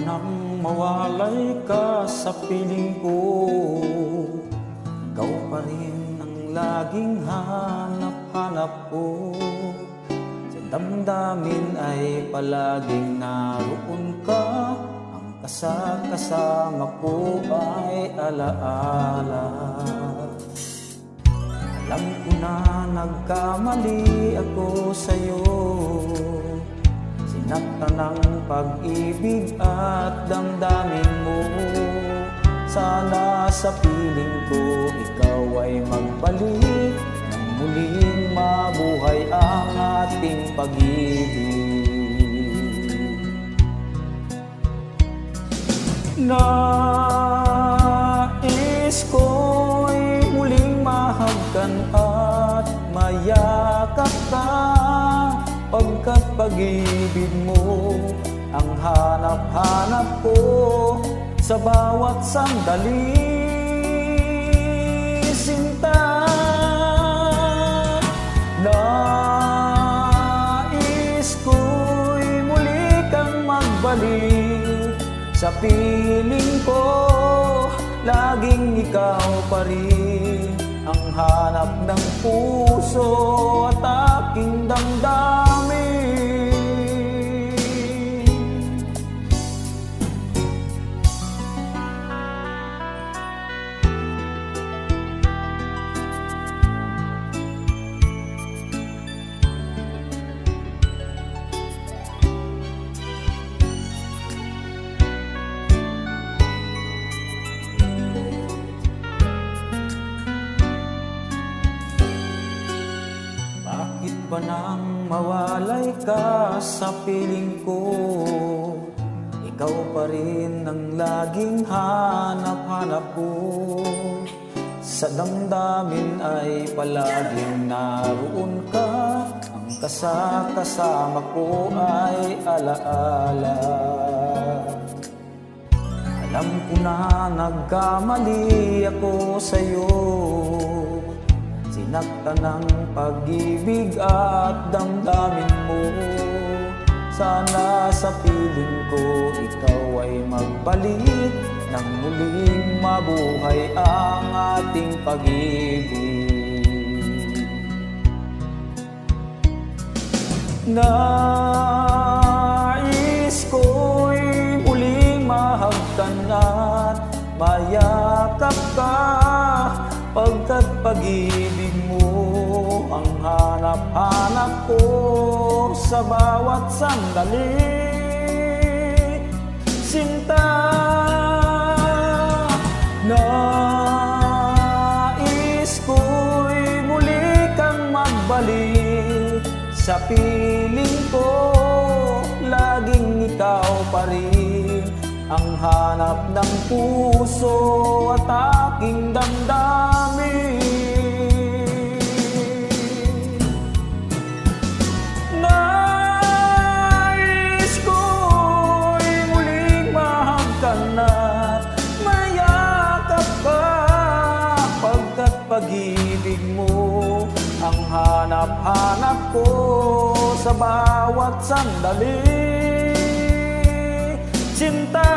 nang mawalay ka sa piling ko. Ikaw pa rin ang laging hanap-hanap ko. Sa damdamin ay palaging naroon ka. Ang kasama ko ay alaala. Alam ko na nagkamali ako sa'yo. Sinaktan ng pag-ibig at damdamin mo. Sana sa piling ko ikaw ay magbalik, nang muling mabuhay ang ating pag-ibig. Nais ko'y muling mahagkan at mayakap ka, pagkat pag-ibig mo ang hanap-hanap ko sa bawat sandali. Sinta, nais ko'y muli kang magbalik sa piling ko. Laging ikaw pa rin ang hanap ng puso at aking damdamin. Bakit ba nang mawalay ka sa piling ko? Ikaw pa rin ang laging hanap-hanap ko. Sa damdamin ay palaging naroon ka. Ang kasama ko ay alaala. Alam ko na nagkamali ako sa'yo. Sinaktan ng pag-ibig at damdamin mo. Sana sa piling ko ikaw ay magbalik, nang muling mabuhay ang ating pag-ibig. Nais ko'y muling mahagkan at mayakap ka, pagkat pag-ibig mo ang hanap-hanap ko sa bawat sandali. Sinta, nais ko'y muli kang magbalik sa piling ko. Laging ikaw pa rin ang hanap ng puso at aking damdamin. Nais ko'y muling mahagkan at mayakap ka, pagkat pag-ibig mo ang hanap-hanap ko sa bawat sandali. Sinta,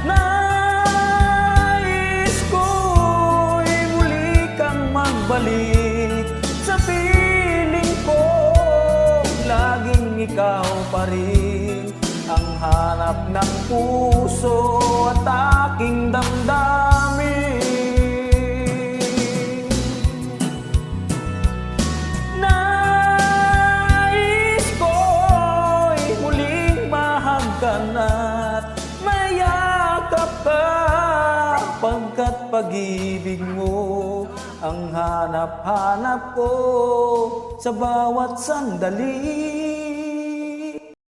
nais ko'y muli kang magbalik sa piling ko. Laging ikaw pa rin ang hanap ng puso at aking damdamin. At mayakap ka, pagkat pag-ibig mo ang hanap-hanap ko sa bawat sandali.